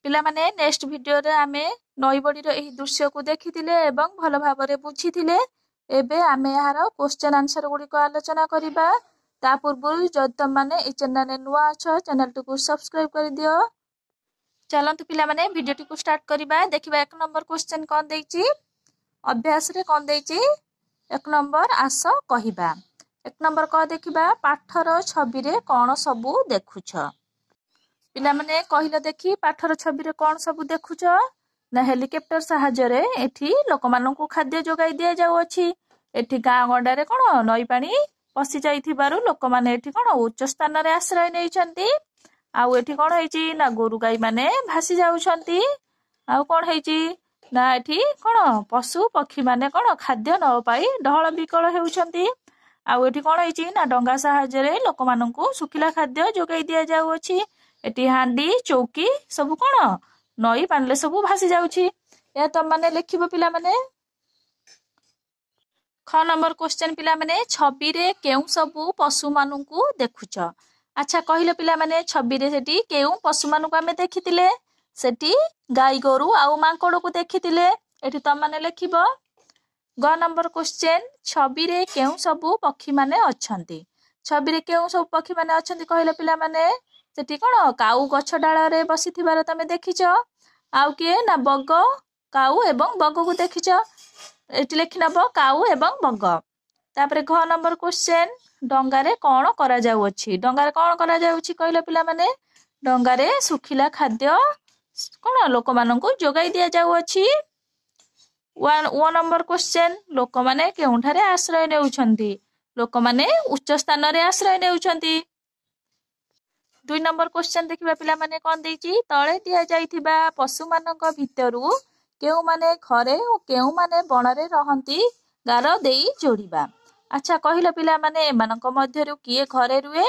पिला माने next video रे आमे नई बड़ी रो एही दृश्य को देखिथिले एवं भल भाबरे बुझिथिले। एबे आमे यार क्वेश्चन आंसर गुडी को आलोचना करिबा। ता पूर्व जद तुम माने ए चैनल रे नुआ अछ चैनल को सब्सक्राइब कर दियो। चलंतु पिला माने वीडियो टी को स्टार्ट करिबा। देखिबा एक नंबर क्वेश्चन कोन देइची अभ्यास रे कोन देइची। एक नंबर आस कहिबा। एक नंबर कह देखिबा पाठर छवि रे कोन सबु देखुछ। पिला माने कहिलो देखि पाठर छवि रे कोन सबु देखुछ ना हेलिकॉप्टर सहायता रे एठी लोक माननकु खाद्य जोगाई दिया जाउ अछि। एठी गां गंडा रे कोन नई पानी पसी जाइथिबारु लोक माने एठी कोन उच्च स्थान रे आश्रय नै छन्ती। आउ एठी कोन हैची ना गोरु गाई माने भासी जाउ छन्ती। आउ कोन हैची ना एठी कोन पशु पक्षी माने कोन खाद्य न पाई ढळ विकल हेउछन्ती। आउ एठी कोन हैची ना डंगा सहायता रे लोक माननकु सुखिला खाद्य जोगाई दिया जाउ अछि। एठी हांडी चौकी सब कोन नई पानले सब भासी जाउछि। या त माने लिखिबो पिला माने। ख नंबर क्वेश्चन पिला माने छवि रे केउ सबु पशु माननकु देखुछ। अच्छा कहिलो पिला माने छवि रे सेठी केउ पशु माननकु हमें देखितिले। सेठी गाई गोरु आउ मांकड़ को देखितिले। एठी त माने लिखिबो। ग नंबर क्वेश्चन छवि रे केउ सबु पक्षी माने अछंती। छवि रे केउ सब पक्षी माने अछंती कहिलो पिला माने सेठी कोन काउ गछ डाळ रे बसिथिबार तमे देखिछ। आउ के ना बग काउ एवं बग को देखिछ। एठी लिखि नबो काउ एवं बग। तापरे घ नंबर क्वेश्चन डंगा रे कोन करा जाउ अछि। डंगा रे कोन करा जाउ अछि कहिलो पिला माने डंगा रे सुखिला खाद्य कोन लोक माननकु जोगाई दिया जाउ अछि। व नंबर क्वेश्चन लोक माने केउठारे आश्रय नेउछन्ती। लोक माने उच्च स्थान रे आश्रय नेउछन्ती। 2 नंबर क्वेश्चन देखिबा पिला माने कोन देइची तळे दिया जाइथिबा पशु मानक भितरु केउ माने घरे ओ केउ माने बण रे रहंती गार देई जोड़िबा। अच्छा कहिलो पिला माने एमानक मध्यरु किए घरे रुहे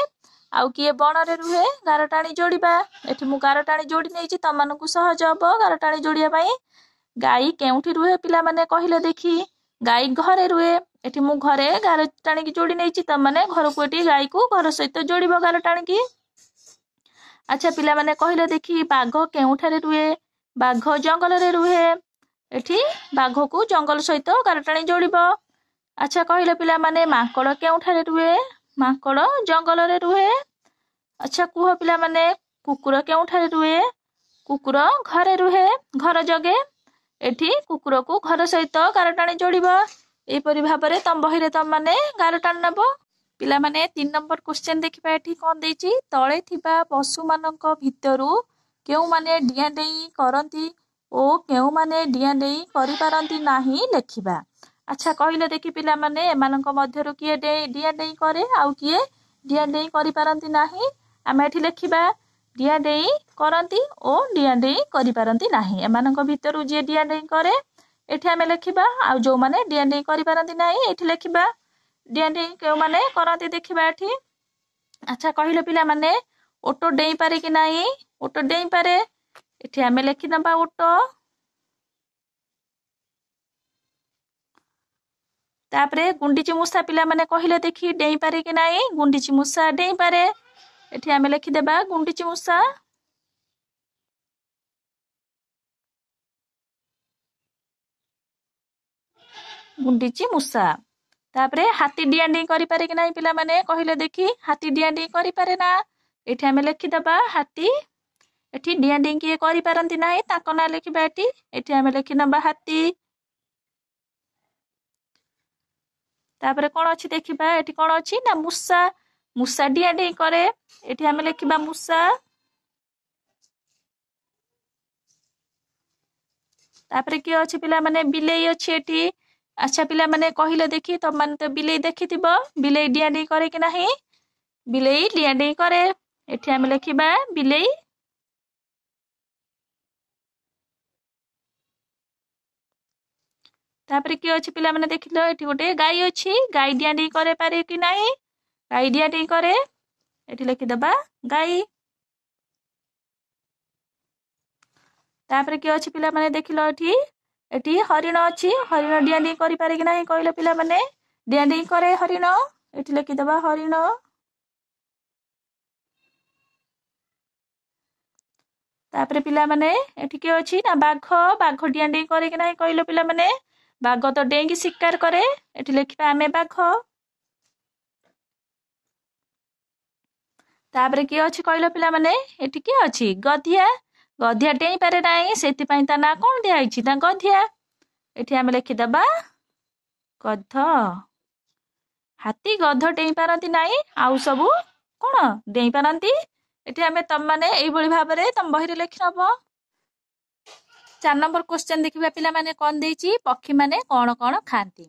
आउ किए बण रे रुहे गार टाणी जोड़िबा। एठी मु गार टाणी जोड़ी नेइची तमानकु सहज हबो गार टाणी जोड़िया पई। गाई केउठी रुहे पिला माने कहिलो देखि गाई घरे रुहे। एठी मु घरे गार टाणी की जोड़ी नेइची त माने घर को एठी गाई को घर सहित जोड़िबो गार टाणी की। अच्छा पिला माने कहिलो देखि बाघ केउठारे रुहे। बाघ जंगल रे रुहे। एठी बाघ को जंगल सहित गार टाणी जोड़िबो। अच्छा कहिलो पिला माने मांकड़ केउठारे रुहे। मांकड़ जंगल रे रुहे। अच्छा कुह पिला माने कुकुर केउठारे रुहे। कुकुर घरे रुहे घर जगे। एठी कुकुर को घर सहित गार टाणी जोड़िबो। एई परि भाबरे तम बहिरे तम माने गार टाणी नबो। पिला माने 3 नंबर क्वेश्चन देखिबा। एठी कोन देइची तळे थिबा पशु मानक भितरु केउ माने डिया डेई करंती ओ केउ माने डिया डेई करि पारंती नाही लेखिबा। अच्छा कहिलो देखि पिला माने एमानक मध्यरु किए डिया डेई करे आउ किए डिया डेई करि पारंती नाही। आमे एठी लेखिबा डिया डेई करंती ओ डिया डेई करि पारंती नाही। एमानक भितरु जे डिया डेई करे एठी आमे लेखिबा आउ जो माने डिया डेई करि पारंती नाही एठी लेखिबा। डिया डेई केउ माने करंती देखिबा एठी। अच्छा कहिलो पिला माने ओटो डेई पारे कि नाही। ओटो डेई पारे। एठी आमे लेखि नबा ओटो। तापरे गुंडीची मूसा पिला माने कहिलो देखि डेई पारे कि नाही। गुंडीची मूसा डेई पारे। एठी आमे लेखि देबा गुंडीची मूसा। गुंडीची मूसा। तापरे हाथी डिया डेई करि पारे कि नाही पिला माने कहिलो देखि हाथी डिया डेई करि पारे ना। एठी आमे लेखि देबा हाथी। एठी डिया डेई किए करि पारंती नाही ताको ना लेखिबा एठी। एठी आमे लेखि नबा हाथी। तापरे कोन अछि देखिबा। एठी कोन अछि ना मूसा। मूसा डिया डेई करे। एठी आमे लेखिबा मूसा। तापरे की अछि पिला माने बिलेई अछि एठी। अच्छा पिला माने कहिलो देखि त माने तो बिलेई देखिथिबो। बिलेई डिया डेई करे कि नाही। बिलेई डिया डेई करे। एठी आमे लेखिबा बिलेई। तापरे की अछि पिला माने देखिलो एठी गोटे गाई अछि। गाई डिया डेई करे पारे कि नाही। गाई डिया डेई करे। एठी लेखि देबा गाई। तापरे की अछि पिला माने देखिलो एठी एठी हरिण अछि। हरिण डिया डेई करि पारे कि नाही कहिलो पिला माने डिया डेई करे हरिण। एठी लेखि देबा हरिण। तापरे पिला माने एठी के अछि ना बाघ बाघ डिया डे करे कि नाही कहिलो पिला माने बाघ तो डेंगी शिकार करे एठी लिखिबा आमे बाघ तापरे के अछि कहिलो पिला माने एठी के अछि गधिया गधिया डेई पारे नाही सेति पई ता ना कोन दिया आइछि ना गधिया एठी आमे लिखि दबा गध हाथी गध डेई पारंती नाही आउ सबु कोन डेई पारंती एठी आमे तम माने एई बळी भाबरे तम बहिरे लिखि नबो 4 नंबर क्वेश्चन देखिबा पिला माने कोन देइछि पक्षी माने कोन खांती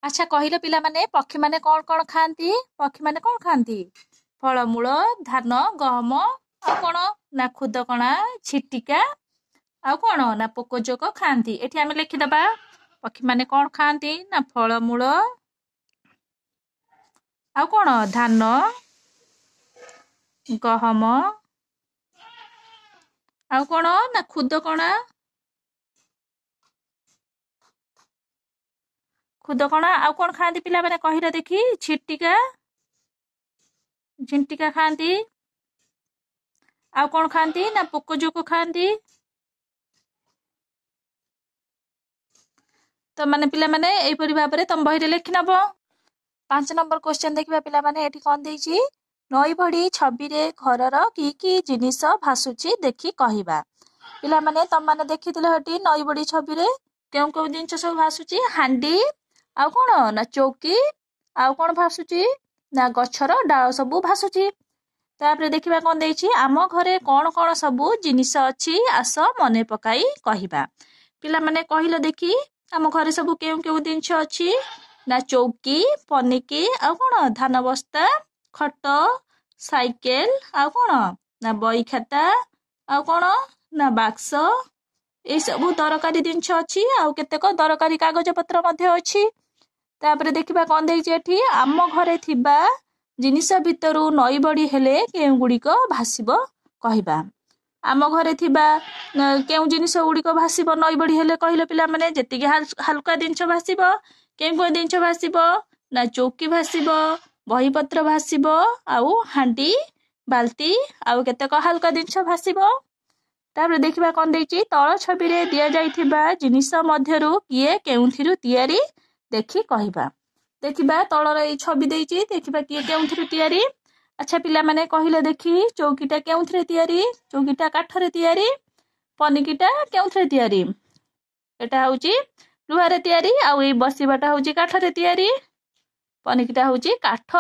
अच्छा कहिलो पिला माने पक्षी माने कोन खांती पक्षी माने कोन खांती फलमूल धान गहम आ कोन ना खुदकणा छिटिका आ कोन ना पोकोजोक खांती एठी आमे लिखि दबा पक्षी माने कोन खांती ना फलमूल आ कोन धान गहम आ कोन ना खुदकणा आ कोन खांती पिला माने कहिरा देखी छिटिका झिंटिका खांती आ कोन खांती ना पोकोजोक खांती तो माने पिला माने एई परि भाबरे तम बहिरे लिखि नबो 5 नंबर क्वेश्चन देखिबा पिला माने एठी कोन देइछि नई बढी छबि रे घरर की जिनिस भासुची देखि कहिबा पिला माने तम माने देखिथिले हटी नई बढी छबि रे केउ जिनिस सब भासुची हांडी आ कोन ना चौकी आ कोन भासुची ना गछर डाळ सब भासुची तापरे देखिबा कोन देइछि आम घरे कोन सब जिनिस अछि आस मने पकाई कहिबा पिला माने कहिलो देखि आम घरे सब केउ जिनिस अछि ना चौकी पनिकी आ कोन धान बस्ता खट साइकेल आ कोन ना बई खाता आ कोन ना बाक्स ए सब दरकारी जिनिस अछि आ केतेक दरकारी कागज पत्र मध्ये अछि तापरे देखिबा कोन देइछि एठी आम घरे थिबा जिनिस भितरु नई बढी हेले केउ गुडीको भासिबो कहिबा आम घरे थिबा केउ जिनिस गुडीको भासिबो नई बढी हेले कहिलो पिला माने जेतिके हल्का जिनिस भासिबो केउ जिनिस भासिबो ना चौकी भासिबो बही पत्र भासिबो आउ हांडी बाल्टी आउ केतेक हल्का जिनिस भासिबो तापरे देखिबा कोन देइछि तळ छबि रे दिया जाइथिबा जिनिस मध्यरु किए केउथिरु तियारी देखि कहिबा देखिबा तळर ए छबि देइछि देखिबा किए केउथिरु तियारी अच्छा पिला माने कहिले देखि चौकीटा केउथिरे तियारी चौकीटा काठरे तियारी पनिकीटा केउथिरे तियारी एटा होउची लुहारे तियारी आउ ए बसिबाटा होउची काठरे तियारी पनिकीटा होउची काठ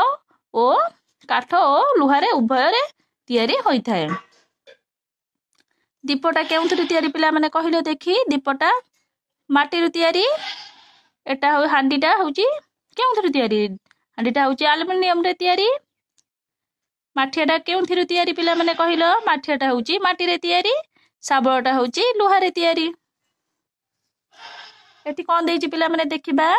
ओ लुहारे उभयरे तियारी होइथाय दीपटा केउथिरे तियारी पिला माने कहिले देखि दीपटा माटीरु तियारी एटा हो हांडीटा होउची केउथिरे तियारी हांडीटा होउची एल्युमिनियम रे तियारी माठियाटा केउथिरे तियारी पिला माने कहिलो माठियाटा होउची माटी रे तियारी साबळटा होउची लुहारे तियारी एठी कोन देइछि पिला माने देखिबा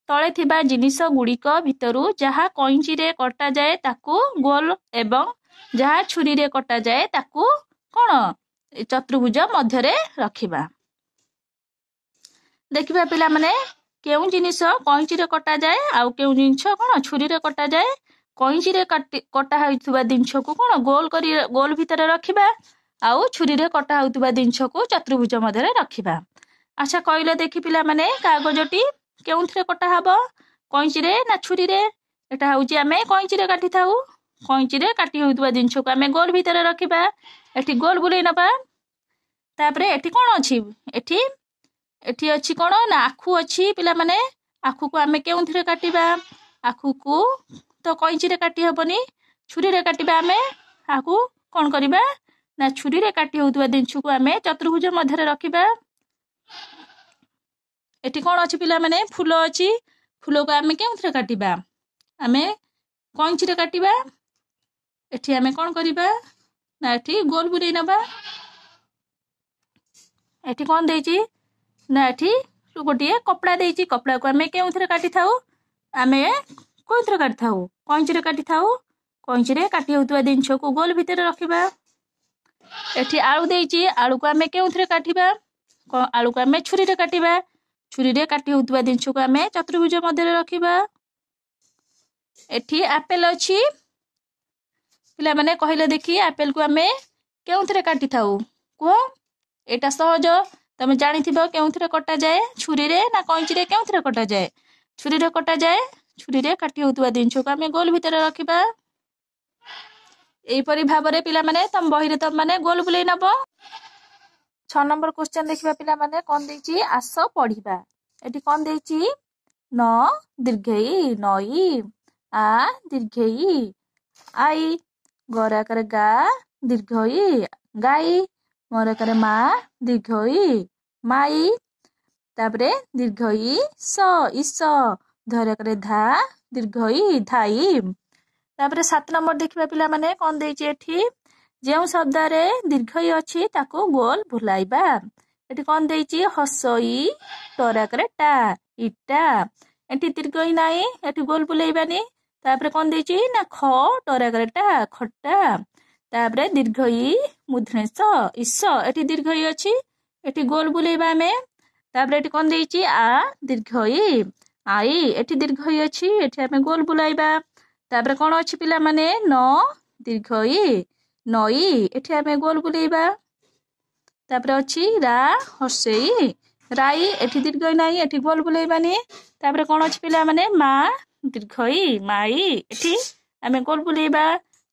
तळे थिबा जिनिस गुडीक भितरु जहा कइंची रे कटा जाए ताकू गोल एवं जहा छुरी रे कटा जाए ताकू कोन चतुर्भुज मध्य रे रखिबा देखिबा पिला माने केउ जिनिस कइंची रे कटा जाए आउ केउ जिनिस कोन छुरी रे कटा जाए कइंची रे कटा होइतबा जिनिस को कोन गोल भितर रखिबा आउ छुरी रे कटा होइतबा जिनिस को चतुर्भुज मध्य रे रखिबा अच्छा कइले देखि पिला माने कागजटी केउथिरे कटा हबो कइंची रे ना छुरी रे एटा होउची आमे कइंची रे काटी थाउ कइंची रे काटी होइतबा जिनिस को आमे गोल भितर रखिबा एठी गोल बुलेइ नबा तापरे एठी कोन अछि एठी अछि कोन ना आखु अछि पिला माने आखु को आमे केउथिरे काटिबा आखु को तो कइंची रे काटी हबनी छुरी रे काटिबा आमे आखु कोन करिबा ना छुरी रे काटी होइतबा जिनिस को आमे चतुर्भुज मध्य रे रखिबा एठी कोन अछि पिला माने फूल अछि फूल को आमे केउथिरे काटिबा आमे कइंची रे काटिबा एठी आमे कोन करिबा ना एठी गोल बुलेइ नबा एठी कोन देइछि ना एठी गोटिए कपड़ा देइछि कपड़ा को आमे केउथिरे काटी थाउ आमे कोइथिरे काटी थाउ कइंची रे काटी थाउ कइंची रे काटी होतबा जिनिस को गोल भितर रखिबा एठी आलू देइछि आलू को आमे केउथिरे काटिबा आलू को आमे छुरी रे काटिबा छुरी रे काटी होतबा जिनिस को आमे चतुर्भुज मध्य रे रखिबा एठी एप्पल अछि पिला माने कहिले देखि एप्पल को आमे କେଉଁଥିରେ କାଟିଥାଉ କୁହ? ଏଇଟା ସହଜ, ତମେ ଜାଣିଥିବ କେଉଁଥିରେ କଟାଯାଏ, ଛୁରୀରେ ନା କଇଁଚିରେ? କେଉଁଥିରେ କଟାଯାଏ? ଛୁରୀରେ କଟାଯାଏ। ଛୁରୀରେ କାଟି ହେଉଥିବା ଜିନିଷକୁ ଆମେ ଗୋଲ ଭିତରେ ରଖିବା। ଏଇପରି ଭାବରେ ପିଲାମାନେ ତମ ବହିରେ ତମମାନେ ଗୋଲ ବୁଲେଇ ନବ। 6 ନମ୍ବର କ୍ୱେଶ୍ଚନ ଦେଖିବା ପିଲାମାନେ, କଣ ଦେଇଛି? ଆସ ପଢିବା। ଏଠି କଣ ଦେଇଛି? ନ ଦୀର୍ଘେଇ ନଈ, ଆ ଦୀର୍ଘେଇ ଆଇ, ଗରାକାରେ ଗା ଦୀର୍ଘଇ ଗାଇ, ମରାକାରେ ମା ଦୀର୍ଘଇ ମାଇ, ତାପରେ ଦୀର୍ଘଇ ସ ଇସ, ଧରାକାରେ ଧା ଦୀର୍ଘଇ ଧାଇ। ତାପରେ 7 ନମ୍ବର ଦେଖିବା ପିଲାମାନେ, କଣ ଦେଇଛି ଏଠି? ଯେଉଁ ଶବ୍ଦରେ ଦୀର୍ଘଇ ଅଛି ତାକୁ ଗୋଲ ବୁଲାଇବା। ଏଠି କଣ ଦେଇଛି? ହସଇ ଟରାକରେ ଟା ଇଟା। ଏଠି ଦୀର୍ଘଇ ନାହିଁ, ଏଠି ଗୋଲ ବୁଲେଇବାନି। ତାପରେ କଣ ଦେଇଛି? ନା ଖ ଟରାକରେ ଟା ଖଟା। ତାପରେ ଦୀର୍ଘଇ ମୁଧ୍ରେଶ ଇସ, ଏଠି ଦୀର୍ଘଇ ଅଛି, ଏଠି ଗୋଲ ବୁଲେଇବା ଆମେ। ତାପରେ ଏଠି କଣ ଦେଇଛି? ଆ ଦୀର୍ଘଇ ଆଇ, ଏଠି ଦୀର୍ଘଇ ଅଛି, ଏଠି ଆମେ ଗୋଲ ବୁଲାଇବା। ତାପରେ କଣ ଅଛି ପିଲାମାନେ? ନ ଦୀର୍ଘଇ ନଈ, ଏଠି ଆମେ ଗୋଲ ବୁଲେଇବା। ତାପରେ ଅଛି ରା ହର୍ଷେଇ ରାଇ, ଏଠି ଦୀର୍ଘଇ ନାହିଁ, ଏଠି ଗୋଲ ବୁଲେଇବାନି। ତାପରେ କଣ ଅଛି ପିଲାମାନେ? ମା ଦୀର୍ଘଇ ମାଇ, ଏଠି ଆମେ ଗୋଲ ବୁଲେଇବା।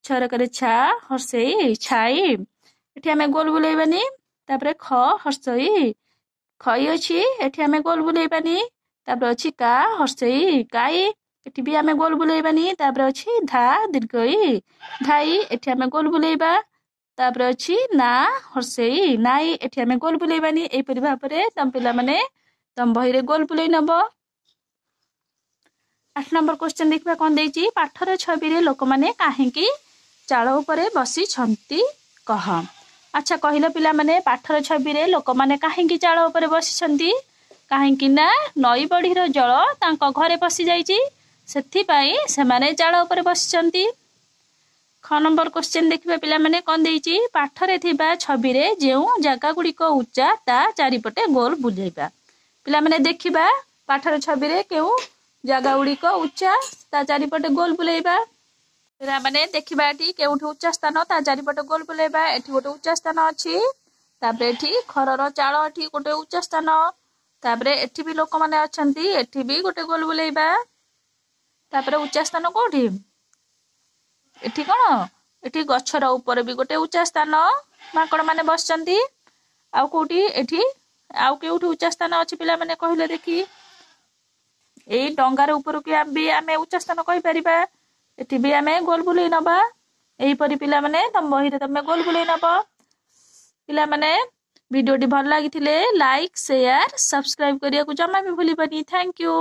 ଛରକରେ ଛା ହର୍ଷେଇ ଛାଇ, ଏଠି ଆମେ ଗୋଲ ବୁଲେଇବାନି। ତାପରେ ଖ ହର୍ଷଇ ଖଇ ଅଛି, ଏଠି ଆମେ ଗୋଲ ବୁଲେଇବାନି। ତାପରେ ଅଛି କା ହର୍ଷେଇ କାଇ, ଏଠି ବି ଆମେ ଗୋଲ ବୁଲେଇବାନି। ତାପରେ ଅଛି ଧା ଦୀର୍ଘଇ ଧାଇ, ଏଠି ଆମେ ଗୋଲ ବୁଲେଇବା। ତାପରେ ଅଛି ନା ହର୍ଷେଇ ନାଇ, ଏଠି ଆମେ ଗୋଲ ବୁଲେଇବାନି। ଏଇପରି ଭାବରେ ତମ ପିଲାମାନେ ତମ ବହିରେ ଗୋଲ ବୁଲେଇ ନବ। 8 ନମ୍ବର କ୍ୱେଶ୍ଚନ ଦେଖିବା, କଣ ଦେଇଛି? ପାଠର ଛବିରେ ଲୋକମାନେ କାହିଁକି ଚାଳ ଉପରେ ବସିଛନ୍ତି କହ। ଆଚ୍ଛା କହିଲ ପିଲାମାନେ, ପାଠର ଛବିରେ ଲୋକମାନେ କାହିଁକି ଚାଳ ଉପରେ ବସିଛନ୍ତି? କାହିଁକି ନା ନଈ ବଢ଼ିର ଜଳ ତାଙ୍କ ଘରେ ପଶି ଯାଇଛି, ସେଥିପାଇଁ ସେମାନେ ଚାଳ ଉପରେ ବସିଛନ୍ତି। 6 ନମ୍ବର କ୍ୱେଶ୍ଚନ ଦେଖିବା ପିଲାମାନେ, କଣ ଦେଇଛି? ପାଠରେ ଥିବା ଛବିରେ ଯେଉଁ ଜାଗା ଗୁଡ଼ିକ ଉଚ୍ଚା ତା ଚାରିପଟେ ଗୋଲ ବୁଲେଇବା। ପିଲାମାନେ ଦେଖିବା ପାଠର ଛବିରେ କେଉଁ ଜାଗା ଗୁଡ଼ିକ ଉଚ୍ଚା, ତା ଚାରିପଟେ ଗୋଲ ବୁଲେଇବା। ପିଲାମାନେ ଦେଖିବା ଏଠି କେଉଁଠି ଉଚ୍ଚା ସ୍ଥାନ, ତା ଚାରିପଟେ ଗୋଲ ବୁଲେଇବା। ଏଠି ଗୋଟେ ଉଚ୍ଚା ସ୍ଥାନ ଅଛି, ତାପରେ ଏଠି ଘରର ଚାଳ, ଏଠି ଗୋଟେ ଉଚ୍ଚା ସ୍ଥାନ, ତାପରେ ଏଠି ବି ଲୋକମାନେ ଅଛନ୍ତି, ଏଠି ବି ଗୋଟେ ଗୋଲ ବୁଲେଇବା। ତାପରେ ଉଚ୍ଚା ସ୍ଥାନ କୋଉଠି? ଏଠି କଣ? ଏଠି ଗଛର ଉପରେ ବି ଗୋଟେ ଉଚ୍ଚା ସ୍ଥାନ, ମାଙ୍କଡ ମାନେ ବସିଛନ୍ତି। ଆଉ କୋଉଠି? ଏଠି ଆଉ କେଉଁଠି ଉଚ୍ଚା ସ୍ଥାନ ଅଛି ପିଲାମାନେ କହିଲେ ଦେଖି? ଏଇ ଡଙ୍ଗାର ଉପରକୁ ବି ଆମେ ଉଚ୍ଚା ସ୍ଥାନ କହିପାରିବା। ଏଠି ବି ଆମେ ଗୋଲ ବୁଲେଇ ନବା। ଏହିପରି ପିଲାମାନେ ତମ ବହିରେ ତମେ ଗୋଲ ବୁଲେଇ ନବ। ପିଲାମାନେ ଭିଡିଓଟି ଭଲ ଲାଗିଥିଲେ ଲାଇକ୍, ସେୟାର, ସବସ୍କ୍ରାଇବ କରିବାକୁ ଜମା ବି ଭୁଲିବନି। Thank you.